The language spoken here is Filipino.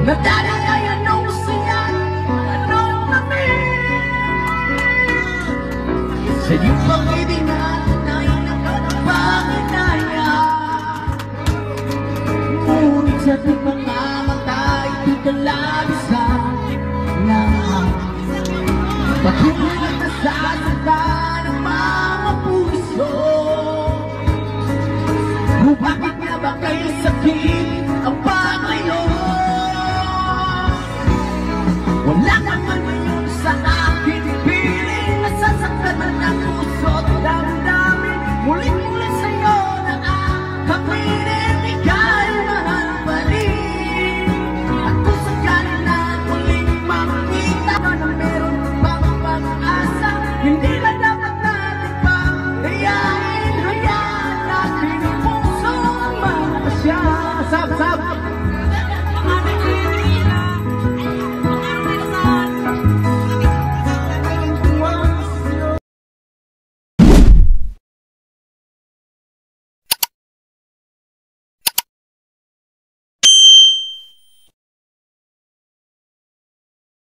Nadadalayan nung saya, anong namin sa iyong pag-ibig na tunay na pag-inaya. Ngunit sa ating mga mata ito'y kalabisa lang. Patuloy at nasasakta ng mga puso. Bakit nga ba kayo sakit ang paglayo? Wala naman ngayon sa akin piling nasasaktan man ang puso at damdamin. Muling-muli sa'yo na akaminin, ika'y mahal pa rin. At kung sakali na muling makita na meron pang pag-asa, hindi na dapat natin pa hayaan natin ang puso ang magpasya. Sab!